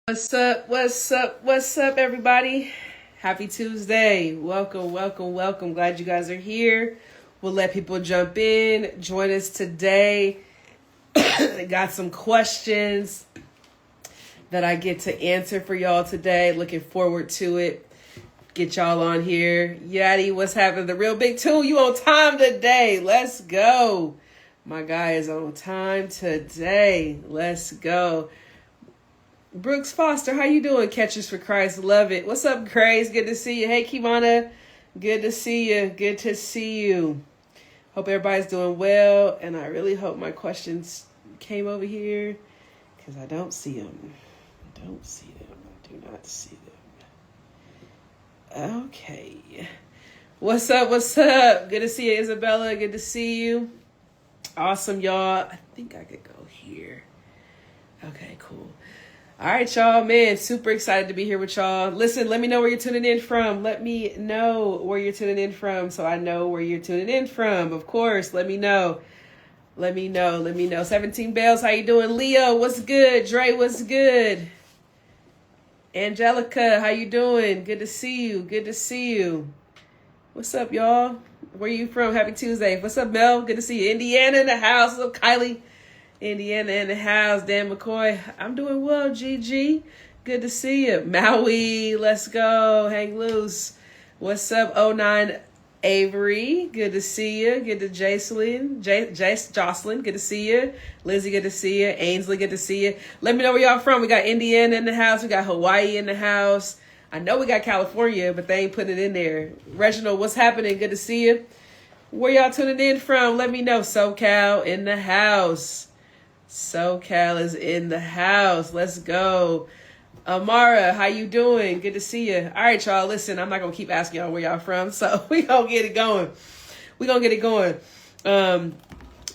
What's up? What's up? What's up, everybody? Happy Tuesday. Welcome, welcome, welcome. Glad you guys are here. We'll let people jump in. Join us today. Got some questions that I get to answer for y'all today. Looking forward to it. Get y'all on here. Yaddy, what's happening? The real big two, you on time today. Let's go. My guy is on time today. Let's go. Brooks Foster, how you doing? Catches for Christ, love it. What's up, Grace? Good to see you. Hey, Kimana, good to see you. Good to see you. Hope everybody's doing well, and I really hope my questions came over here because I don't see them. I don't see them. I do not see them. Okay. What's up? What's up? Good to see you, Isabella. Good to see you. Awesome, y'all. I think I could go here. Okay, cool. All right, y'all, man, super excited to be here with y'all. Listen, let me know where you're tuning in from. Let me know where you're tuning in from so I know where you're tuning in from. Of course, let me know. Let me know. 17 Bells, how you doing? Leo, what's good? Dre, what's good? Angelica, how you doing? Good to see you. Good to see you. What's up, y'all? Where you from? Happy Tuesday. What's up, Mel? Good to see you. Indiana in the house. What's up, Kylie? Indiana in the house. Dan McCoy. I'm doing well, GG. Good to see you. Maui, let's go. Hang loose. What's up, 09 Avery? Good to see you. Good to Jocelyn. Jocelyn, good to see you. Lizzie, good to see you. Ainsley, good to see you. Let me know where y'all from. We got Indiana in the house. We got Hawaii in the house. I know we got California, but they ain't putting it in there. Reginald, what's happening? Good to see you. Where y'all tuning in from? Let me know. SoCal in the house. SoCal is in the house. Let's go. Amara, how you doing? Good to see you. All right, y'all. Listen, I'm not going to keep asking y'all where y'all from, so we going to get it going.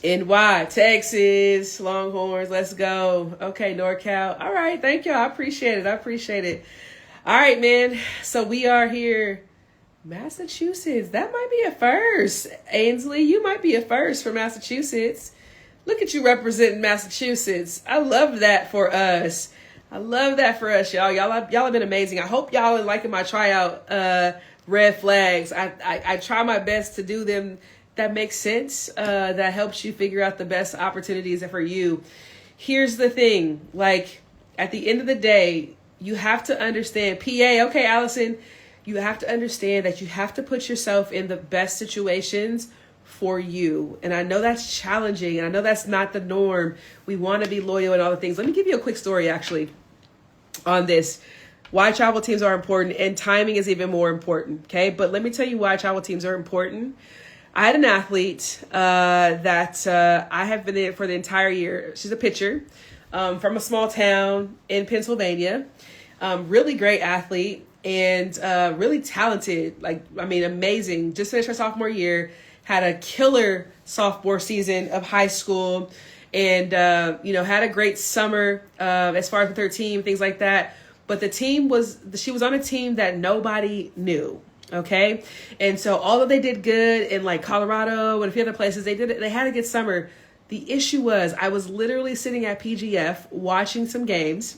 NY, Texas, Longhorns, let's go. Okay, NorCal. All right, thank y'all. I appreciate it. All right, man. So we are here. Massachusetts. That might be a first. Ainsley, you might be a first for Massachusetts. Look at you representing Massachusetts. I love that for us. Y'all. Y'all have been amazing. I hope y'all are liking my tryout red flags. I try my best to do them that makes sense, that helps you figure out the best opportunities for you. Here's the thing. Like, at the end of the day, you have to understand, PA, okay, Allison, you have to understand that you have to put yourself in the best situations for you. And I know that's challenging, and I know that's not the norm. We want to be loyal and all the things. Let me give you a quick story actually on this. Why travel teams are important, and timing is even more important. Okay. But let me tell you why travel teams are important. I had an athlete that I have been in for the entire year. She's a pitcher from a small town in Pennsylvania. Really great athlete and really talented. Amazing. Just finished her sophomore year. Had a killer sophomore season of high school and, had a great summer as far as with her team, things like that. But she was on a team that nobody knew. Okay. And so although they did good in like Colorado and a few other places, they had a good summer. The issue was I was literally sitting at PGF watching some games.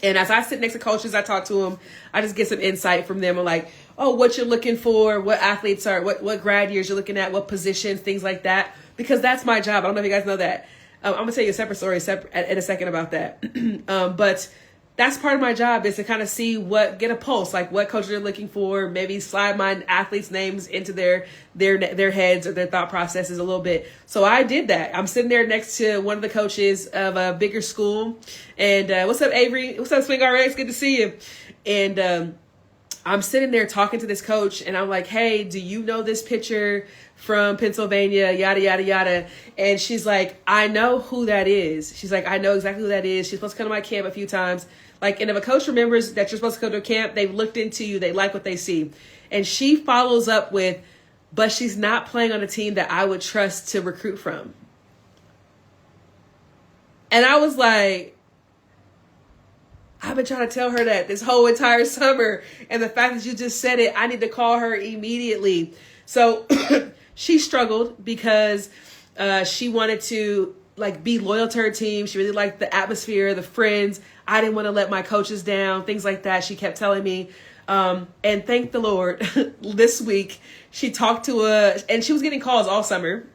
And as I sit next to coaches, I talk to them. I just get some insight from them. I'm like, oh, what you're looking for, what athletes are, what grad years you're looking at, what positions, things like that. Because that's my job. I don't know if you guys know that. I'm going to tell you a separate story in a second about that. But that's part of my job is to kind of get a pulse, like what coaches are looking for, maybe slide my athletes' names into their heads or their thought processes a little bit. So I did that. I'm sitting there next to one of the coaches of a bigger school. And what's up, Avery? What's up, Swing RX? Good to see you. And I'm sitting there talking to this coach, and I'm like, hey, do you know this pitcher from Pennsylvania, yada, yada, yada. And she's like, I know who that is. She's like, I know exactly who that is. She's supposed to come to my camp a few times. Like, and if a coach remembers that you're supposed to go to a camp, they've looked into you, they like what they see. And she follows up with, but she's not playing on a team that I would trust to recruit from. And I was like, I've been trying to tell her that this whole entire summer. And the fact that you just said it, I need to call her immediately. So she struggled because she wanted to like be loyal to her team. She really liked the atmosphere, the friends. I didn't want to let my coaches down, things like that. She kept telling me. And thank the Lord, this week she talked to and she was getting calls all summer.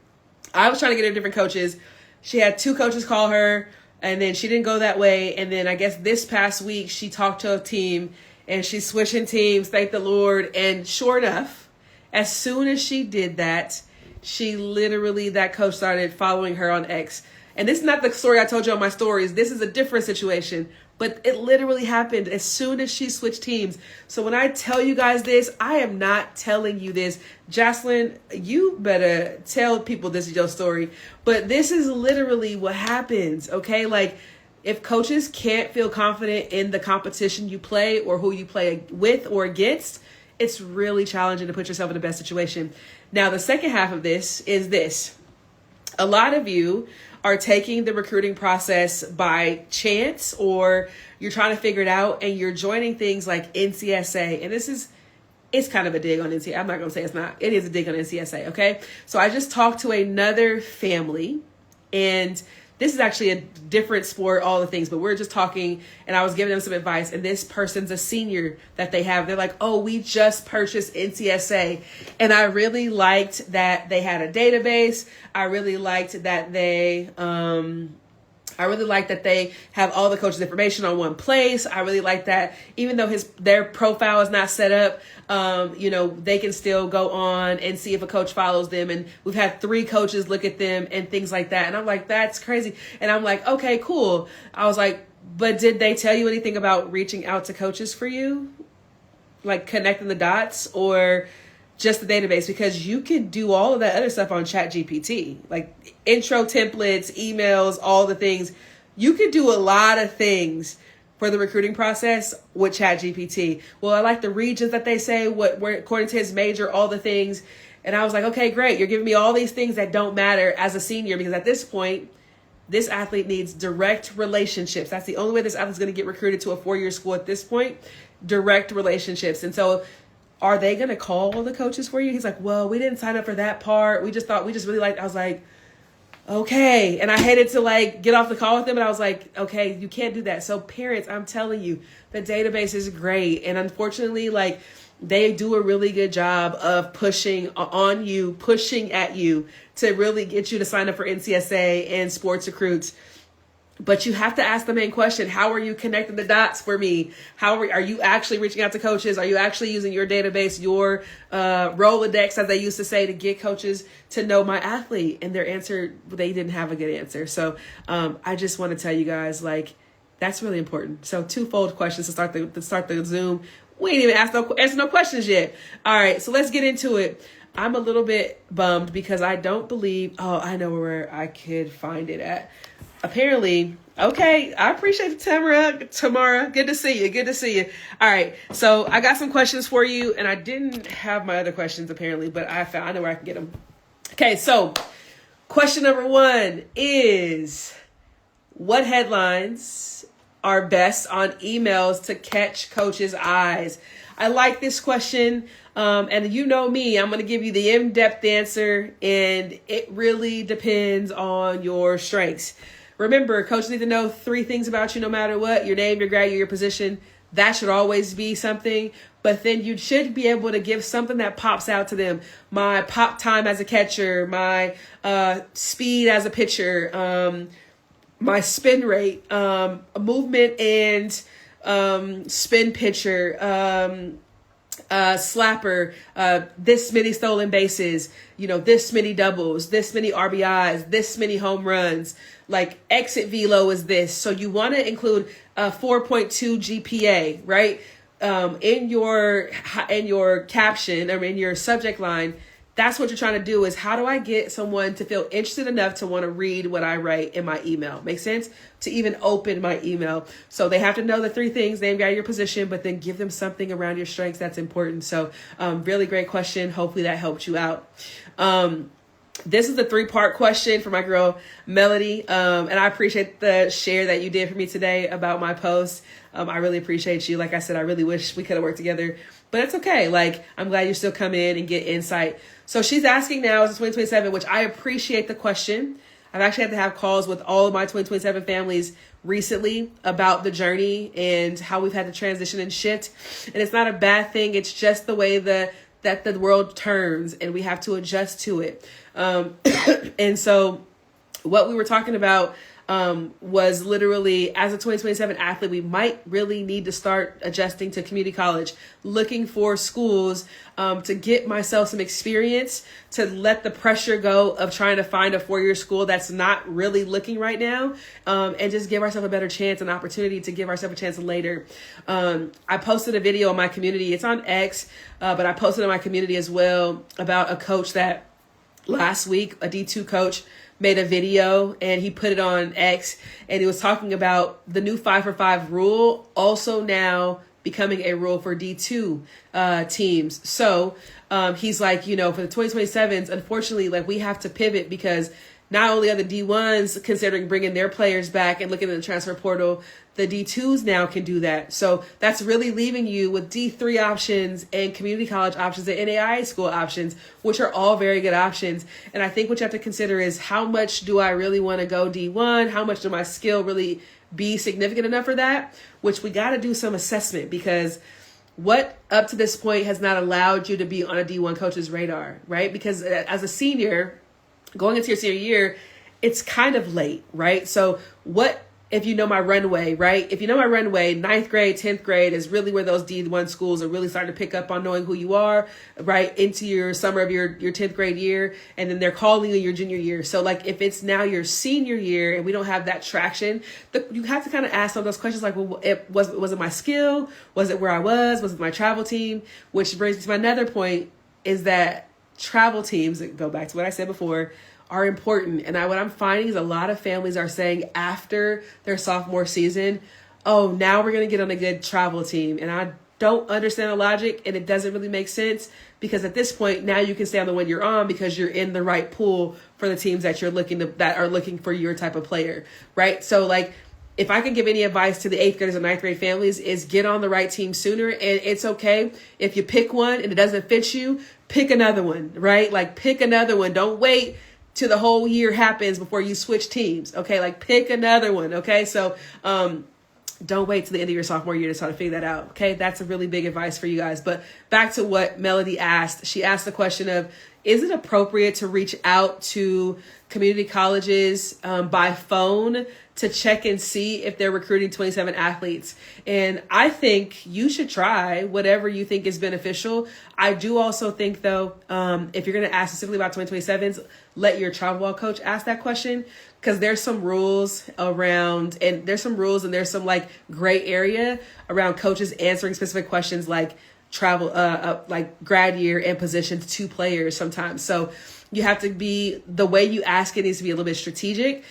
I was trying to get her different coaches. She had 2 coaches call her, and then she didn't go that way. And then I guess this past week she talked to a team, and she's switching teams. Thank the Lord. And sure enough, as soon as she did that, that coach started following her on X. And this is not the story I told you on my stories. This is a different situation. But it literally happened as soon as she switched teams. So when I tell you guys this, I am not telling you this. Jocelyn, you better tell people this is your story. But this is literally what happens, okay? Like, if coaches can't feel confident in the competition you play or who you play with or against, it's really challenging to put yourself in the best situation. Now, the second half of this is this. A lot of you are taking the recruiting process by chance, or you're trying to figure it out, and you're joining things like NCSA. And it's kind of a dig on NCSA. I'm not going to say it's not. It is a dig on NCSA, okay? So I just talked to another family, and this is actually a different sport, all the things, but we're just talking, and I was giving them some advice, and this person's a senior that they have. They're like, oh, we just purchased NCSA. And I really liked that they had a database. I really liked that they have all the coaches' information on one place. I really like that even though their profile is not set up, they can still go on and see if a coach follows them. And we've had 3 coaches look at them and things like that. And I'm like, that's crazy. And I'm like, okay, cool. I was like, but did they tell you anything about reaching out to coaches for you? Like connecting the dots, or just the database? Because you can do all of that other stuff on ChatGPT, like intro templates, emails, all the things. You could do a lot of things for the recruiting process with ChatGPT. Well, I like the regions that they say, where according to his major, all the things. And I was like, okay, great. You're giving me all these things that don't matter as a senior, because at this point, this athlete needs direct relationships. That's the only way this athlete's going to get recruited to a 4-year school at this point, direct relationships. And so are they going to call the coaches for you? He's like, well, we didn't sign up for that part. We just really liked, I was like, okay. And I hated to like get off the call with them, but I was like, okay, you can't do that. So parents, I'm telling you, the database is great. And unfortunately, like, they do a really good job of pushing at you to really get you to sign up for NCSA and sports recruits. But you have to ask the main question. How are you connecting the dots for me? Are you actually reaching out to coaches? Are you actually using your database, your Rolodex, as they used to say, to get coaches to know my athlete? And their answer, they didn't have a good answer. So I just want to tell you guys, like, that's really important. So twofold questions to start the Zoom. We ain't even answer no questions yet. All right, so let's get into it. I'm a little bit bummed because I don't believe, I know where I could find it at. Apparently, okay, I appreciate it, Tamara. Good to see you. All right, so I got some questions for you, and I didn't have my other questions apparently, but I know where I can get them. Okay, so question number 1 is, what headlines are best on emails to catch coaches' eyes? I like this question. And you know me, I'm going to give you the in-depth answer, and it really depends on your strengths. Remember, coaches need to know 3 things about you no matter what: your name, your grade, your position. That should always be something. But then you should be able to give something that pops out to them. My pop time as a catcher, my speed as a pitcher, my spin rate, movement and spin pitcher, slapper, this many stolen bases, this many doubles, this many RBIs, this many home runs, like exit velo is this. So you want to include a 4.2 GPA, right? In your caption, or in your subject line. That's what you're trying to do, is how do I get someone to feel interested enough to want to read what I write in my email? Makes sense? To even open my email. So they have to know the 3 things, name, grade, your position, but then give them something around your strengths that's important. So really great question. Hopefully that helped you out. This is the 3-part question for my girl, Melody. And I appreciate the share that you did for me today about my post. I really appreciate you. Like I said, I really wish we could have worked together, but it's okay. Like, I'm glad you still come in and get insight. So she's asking now, is it 2027, which I appreciate the question. I've actually had to have calls with all of my 2027 families recently about the journey and how we've had to transition and shift. And it's not a bad thing. It's just the way that the world turns, and we have to adjust to it. And so what we were talking about was literally, as a 2027 athlete, we might really need to start adjusting to community college, looking for schools to get myself some experience, to let the pressure go of trying to find a 4-year school that's not really looking right now, and just give ourselves a better chance, an opportunity to give ourselves a chance later. I posted a video on my community. It's on X, but I posted in my community as well about a coach that last week, a D2 coach, made a video and he put it on X, and he was talking about the new 5-for-5 rule also now becoming a rule for D2 teams. So he's like, for the 2027s, unfortunately, like, we have to pivot, because not only are the D1s considering bringing their players back and looking at the transfer portal, the D2s now can do that. So that's really leaving you with D3 options and community college options and NAIA school options, which are all very good options. And I think what you have to consider is, how much do I really want to go D1? How much do my skill really be significant enough for that? Which we got to do some assessment, because what up to this point has not allowed you to be on a D1 coach's radar, right? Because as a senior, going into your senior year, it's kind of late, right? So what if you know my runway, right? If you know my runway, 9th grade, 10th grade is really where those D1 schools are really starting to pick up on knowing who you are, right? Into your summer of your 10th grade year. And then they're calling you your junior year. So like, if it's now your senior year and we don't have that traction, you have to kind of ask some of those questions like, well, was it my skill? Was it where I was? Was it my travel team? Which brings me to my another point, is that travel teams, go back to what I said before, are important. And what I'm finding is a lot of families are saying after their sophomore season, oh, now we're going to get on a good travel team. And I don't understand the logic, and it doesn't really make sense, because at this point, now you can stay on the one you're on because you're in the right pool for the teams that that are looking for your type of player, right? So like, if I can give any advice to the 8th graders and 9th grade families, is get on the right team sooner. And it's okay if you pick one and it doesn't fit you, pick another one, right? Like, pick another one. Don't wait till the whole year happens before you switch teams. Okay. Like, pick another one. Okay. So, don't wait till the end of your sophomore year to try to figure that out. Okay. That's a really big advice for you guys. But back to what Melody asked. She asked the question of, is it appropriate to reach out to community colleges by phone to check and see if they're recruiting 27 athletes? And I think you should try whatever you think is beneficial. I do also think, though, if you're going to ask specifically about 2027s, let your travel ball coach ask that question, because there's some rules around, and there's some like gray area around coaches answering specific questions like travel, like grad year and position to players sometimes. So you have to the way you ask it needs to be a little bit strategic.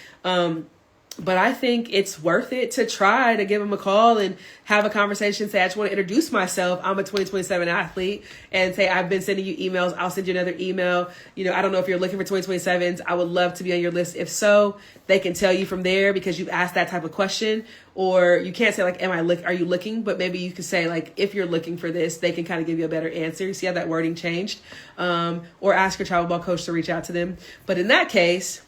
But I think it's worth it to try to give them a call and have a conversation. Say, I just want to introduce myself. I'm a 2027 athlete, and say, I've been sending you emails. I'll send you another email. I don't know if you're looking for 2027s. I would love to be on your list. If so, they can tell you from there, because you've asked that type of question. Or you can't say like, are you looking? But maybe you could say like, if you're looking for this, they can kind of give you a better answer. You see how that wording changed? Or ask your travel ball coach to reach out to them. But in that case,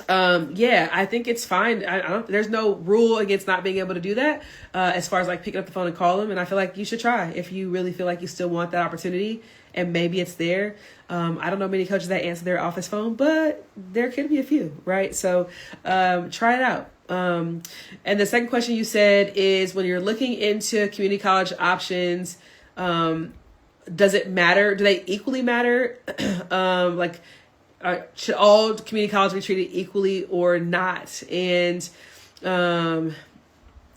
I think it's fine. There's no rule against not being able to do that, as far as like picking up the phone and call them. And I feel like you should try if you really feel like you still want that opportunity, and maybe it's there. I don't know many coaches that answer their office phone, but there could be a few, right? So, try it out. And the second question you said is, when you're looking into community college options, does it matter? Do they equally matter? Should all community colleges be treated equally or not? And so,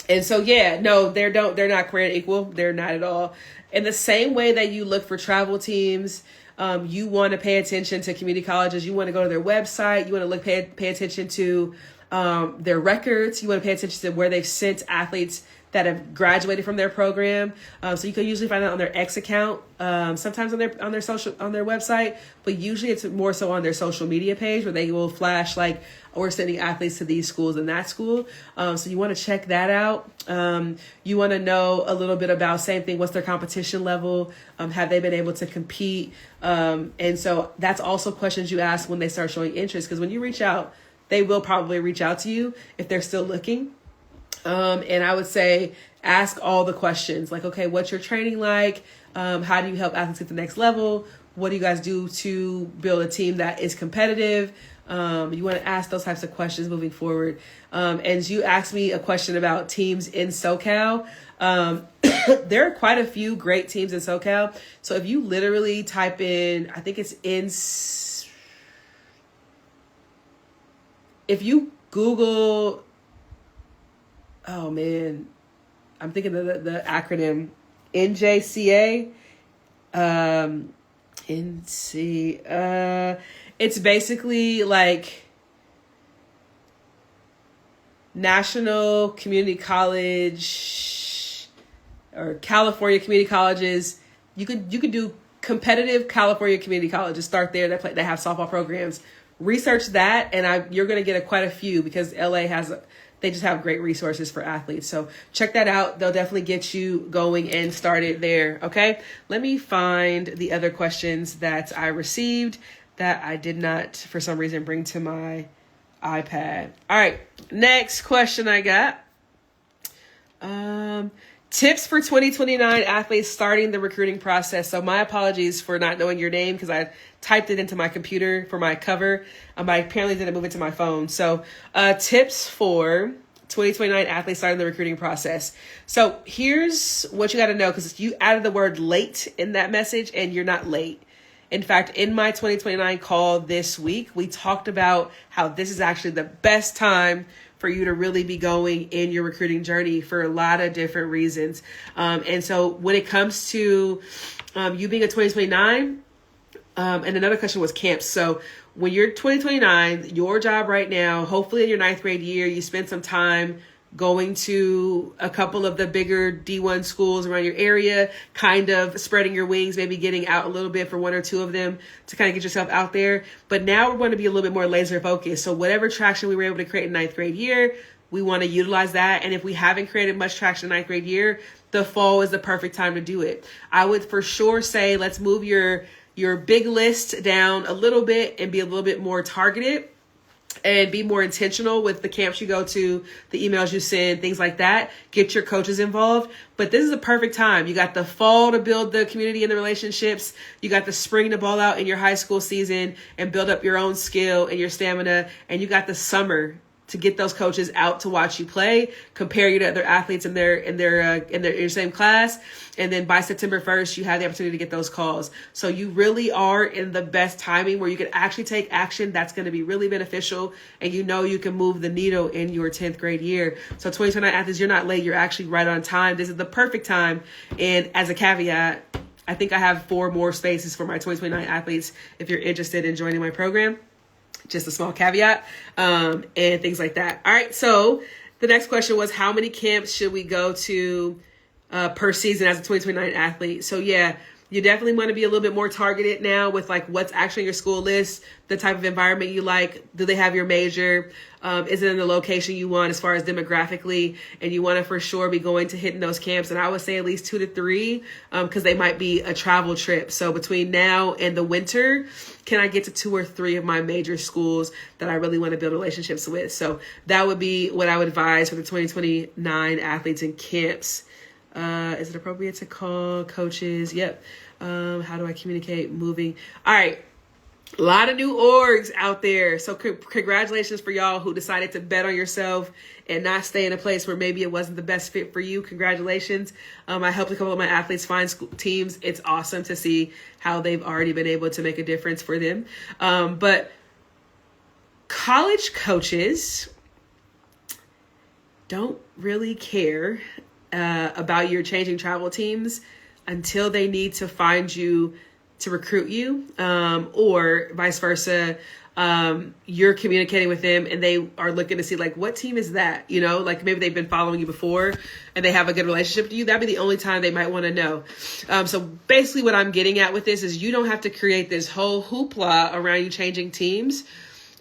no, they're not created equal. They're not at all. In the same way that you look for travel teams, you want to pay attention to community colleges. You want to go to their website. You want to pay attention to their records. You want to pay attention to where they've sent athletes that have graduated from their program. So you can usually find that on their X account, sometimes on their website, but usually it's more so on their social media page, where they will flash like, we're sending athletes to these schools and that school. So you want to check that out. You want to know a little bit about, same thing, what's their competition level? Have they been able to compete? And so that's also questions you ask when they start showing interest, because when you reach out they will probably reach out to you if they're still looking. And I would say ask all the questions like, okay, what's your training like? How do you help athletes get to the next level? What do you guys do to build a team that is competitive? You want to ask those types of questions moving forward. And you asked me a question about teams in SoCal. There are quite a few great teams in SoCal. So if you literally type in, I think it's if you Google, oh man, I'm thinking the acronym NJCA, it's basically like National Community College or California Community Colleges. You could do competitive California Community Colleges. Start there. They have softball programs. Research that, and you're going to get quite a few because LA they just have great resources for athletes. So check that out. They'll definitely get you going and started there. Okay. Let me find the other questions that I received that I did not, for some reason, bring to my iPad. All right. Next question I got. Tips for 2029 athletes starting the recruiting process. So my apologies for not knowing your name because I typed it into my computer for my cover, but I apparently didn't move it to my phone. So tips for 2029 athletes starting the recruiting process. So here's what you got to know, because you added the word late in that message and you're not late. In fact, in my 2029 call this week, we talked about how this is actually the best time for you to really be going in your recruiting journey for a lot of different reasons. And so when it comes to you being a 2029, and another question was camps. So when you're 2029, your job right now, hopefully in your 9th grade year, you spend some time going to a couple of the bigger D1 schools around your area, kind of spreading your wings, maybe getting out a little bit for one or two of them to kind of get yourself out there. But now we're going to be a little bit more laser focused. So whatever traction we were able to create in 9th grade year, we want to utilize that. And if we haven't created much traction in 9th grade year, the fall is the perfect time to do it. I would for sure say, let's move your big list down a little bit and be a little bit more targeted and be more intentional with the camps you go to, the emails you send, things like that. Get your coaches involved. But this is a perfect time. You got the fall to build the community and the relationships. You got the spring to ball out in your high school season and build up your own skill and your stamina. And you got the summer to get those coaches out to watch you play, compare you to other athletes in your same class. And then by September 1st, you have the opportunity to get those calls. So you really are in the best timing where you can actually take action that's going to be really beneficial. And you know you can move the needle in your 10th grade year. So 2029 athletes, you're not late. You're actually right on time. This is the perfect time. And as a caveat, I think I have 4 more spaces for my 2029 athletes if you're interested in joining my program. Just a small caveat, and things like that. All right. So the next question was, how many camps should we go to per season as a 2029 athlete? So yeah, you definitely want to be a little bit more targeted now with like what's actually on your school list, the type of environment you like. Do they have your major? Is it in the location you want as far as demographically? And you want to for sure be going to hitting those camps. And I would say at least 2 to 3 because they might be a travel trip. So between now and the winter, can I get to 2 or 3 of my major schools that I really want to build relationships with? So that would be what I would advise for the 2029 athletes in camps. Is it appropriate to call coaches? Yep. How do I communicate moving? All right. A lot of new orgs out there. So congratulations for y'all who decided to bet on yourself and not stay in a place where maybe it wasn't the best fit for you. Congratulations. I helped a couple of my athletes find school teams. It's awesome to see how they've already been able to make a difference for them. But college coaches don't really care about your changing travel teams until they need to find you to recruit you, or vice versa. You're communicating with them and they are looking to see like, what team is that? You know, like maybe they've been following you before and they have a good relationship with you. That'd be the only time they might want to know. So basically what I'm getting at with this is you don't have to create this whole hoopla around you changing teams.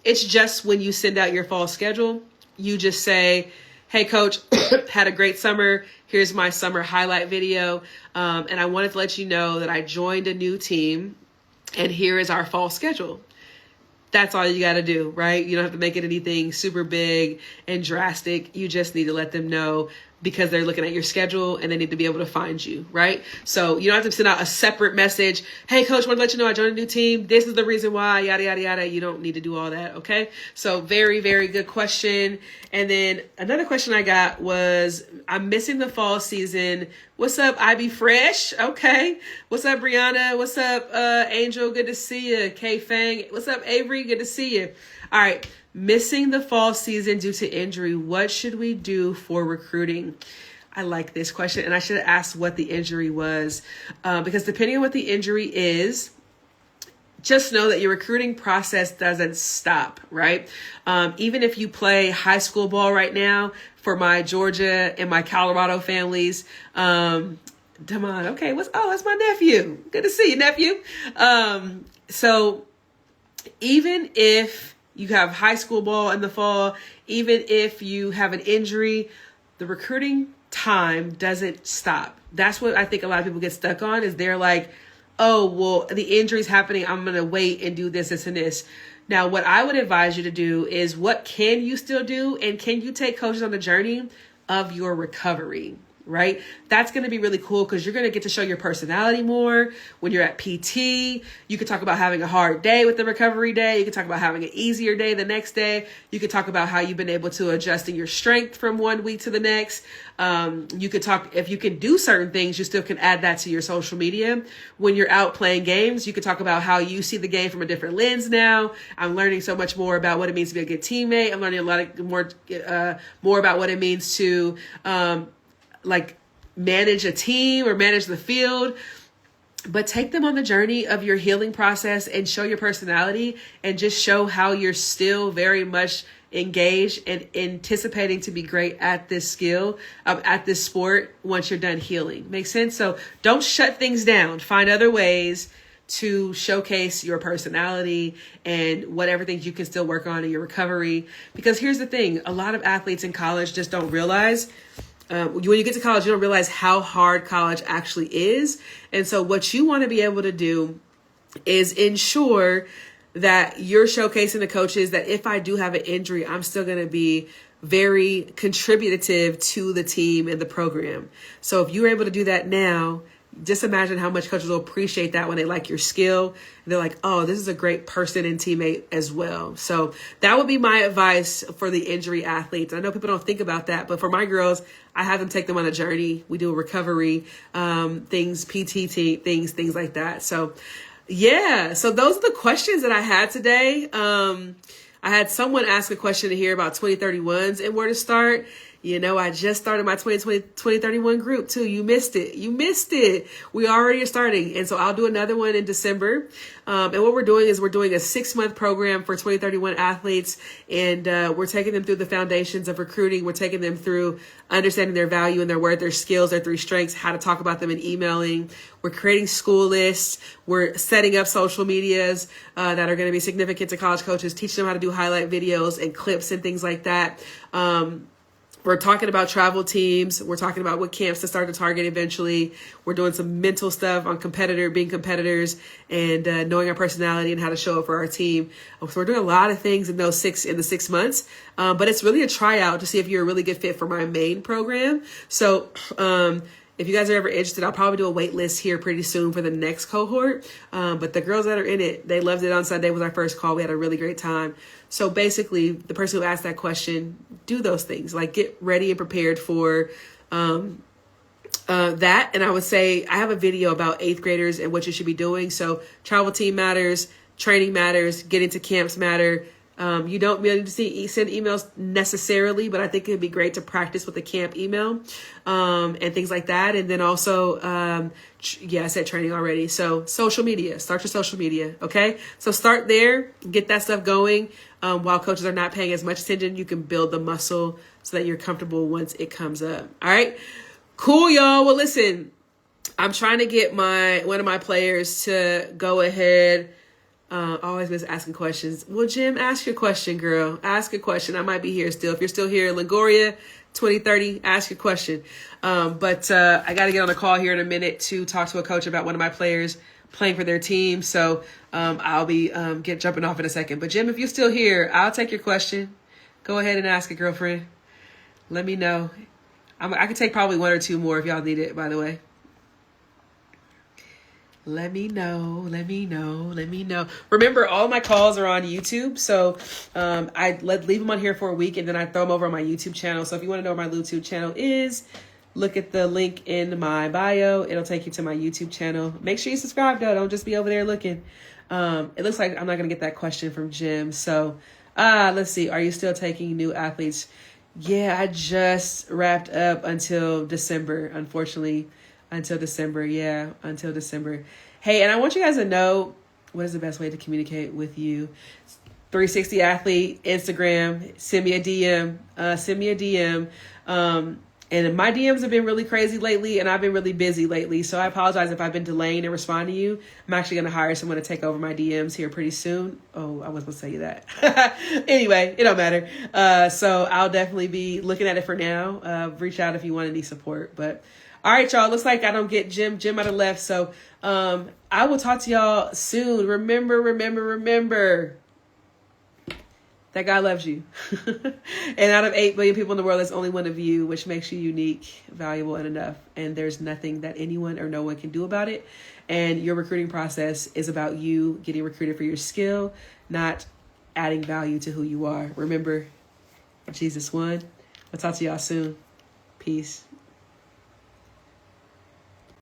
It's just when you send out your fall schedule, you just say, hey coach, had a great summer. Here's my summer highlight video. And I wanted to let you know that I joined a new team and here is our fall schedule. That's all you got to do, right? You don't have to make it anything super big and drastic. You just need to let them know, because they're looking at your schedule and they need to be able to find you, right? So you don't have to send out a separate message. Hey, coach, want to let you know I joined a new team. This is the reason why, yada, yada, yada. You don't need to do all that, okay? So very, very good question. And then another question I got was, I'm missing the fall season. What's up, IB Fresh? Okay. What's up, Brianna? What's up, Angel? Good to see you. K Fang. What's up, Avery? Good to see you. All right. Missing the fall season due to injury. What should we do for recruiting? I like this question. And I should have asked what the injury was, because depending on what the injury is, just know that your recruiting process doesn't stop, right? Even if you play high school ball right now, for my Georgia and my Colorado families, Damon, okay, that's my nephew. Good to see you, nephew. So even if you have high school ball in the fall, even if you have an injury, the recruiting time doesn't stop. That's what I think a lot of people get stuck on, is they're like, oh, well, the injury's happening, I'm going to wait and do this, this, and this. Now, what I would advise you to do is, what can you still do? And can you take coaches on the journey of your recovery? Right? That's going to be really cool, because you're going to get to show your personality more when you're at PT. You could talk about having a hard day with the recovery day. You could talk about having an easier day the next day. You could talk about how you've been able to adjust in your strength from one week to the next. You could talk, if you can do certain things, you still can add that to your social media. When you're out playing games, you could talk about how you see the game from a different lens now. I'm learning so much more about what it means to be a good teammate. I'm learning a lot more about what it means to, like, manage a team or manage the field. But take them on the journey of your healing process and show your personality, and just show how you're still very much engaged and anticipating to be great at this skill, at this sport, once you're done healing. Make sense? So don't shut things down. Find other ways to showcase your personality and whatever things you can still work on in your recovery. Because here's the thing, a lot of athletes in college just don't realize, when you get to college, you don't realize how hard college actually is. And so what you want to be able to do is ensure that you're showcasing the coaches that if I do have an injury, I'm still going to be very contributive to the team and the program. So if you're able to do that now, just imagine how much coaches will appreciate that when they like your skill. They're like, oh, this is a great person and teammate as well. So that would be my advice for the injury athletes. I know people don't think about that, but for my girls, I have them take them on a journey. We do a recovery, things, PT things like that. So yeah, so those are the questions that I had today. I had someone ask a question here about 2031s and where to start. You know, I just started my 2031 group too. You missed it. We already are starting. And so I'll do another one in December. And what we're doing is we're doing a 6-month program for 2031 athletes. And we're taking them through the foundations of recruiting. We're taking them through understanding their value and their worth, their skills, their 3 strengths, how to talk about them in emailing. We're creating school lists. We're setting up social medias that are going to be significant to college coaches, teaching them how to do highlight videos and clips and things like that. We're talking about travel teams. We're talking about what camps to start to target eventually. We're doing some mental stuff on being competitors, and knowing our personality and how to show up for our team. So we're doing a lot of things in the 6 months. But it's really a tryout to see if you're a really good fit for my main program. So if you guys are ever interested, I'll probably do a wait list here pretty soon for the next cohort. But the girls that are in it, they loved it on Sunday. Was our first call. We had a really great time. So basically, the person who asked that question, do those things. Like, get ready and prepared for that. And I would say I have a video about 8th graders and what you should be doing. So travel team matters, training matters, getting to camps matter. You don't really need to send emails necessarily, but I think it'd be great to practice with the camp email, and things like that. And then also, I said training already. So social media, start your social media. Okay. So start there, get that stuff going. While coaches are not paying as much attention, you can build the muscle so that you're comfortable once it comes up. All right. Cool, y'all. Well, listen, I'm trying to get one of my players to go ahead. Always miss asking questions. Well, Jim, ask your question, girl. Ask a question. I might be here still. If you're still here in Longoria, 2030, ask your question. But I got to get on a call here in a minute to talk to a coach about one of my players. playing for their team. So I'll be jumping off in a second. But Jim, if you're still here, I'll take your question. Go ahead and ask it, girlfriend. Let me know. I could take probably one or two more if y'all need it, by the way. Let me know. Remember, all my calls are on YouTube. So I leave them on here for a week, and then I throw them over on my YouTube channel. So if you want to know where my YouTube channel is, look at the link in my bio. It'll take you to my YouTube channel. Make sure you subscribe, though. Don't just be over there looking. It looks like I'm not going to get that question from Jim. So let's see. Are you still taking new athletes? Yeah, I just wrapped up until December, unfortunately. Until December. Hey, and I want you guys to know, what is the best way to communicate with you? 360 Athlete, Instagram, send me a DM. And my DMs have been really crazy lately, and I've been really busy lately. So I apologize if I've been delaying to respond to you. I'm actually going to hire someone to take over my DMs here pretty soon. Oh, I wasn't going to tell you that. Anyway, it don't matter. So I'll definitely be looking at it for now. Reach out if you want any support. But all right, y'all. Looks like I don't get Jim. Jim might have left. So I will talk to y'all soon. Remember that God loves you. And out of 8 billion people in the world, there's only one of you, which makes you unique, valuable, and enough. And there's nothing that anyone or no one can do about it. And your recruiting process is about you getting recruited for your skill, not adding value to who you are. Remember, Jesus won. I'll talk to y'all soon. Peace.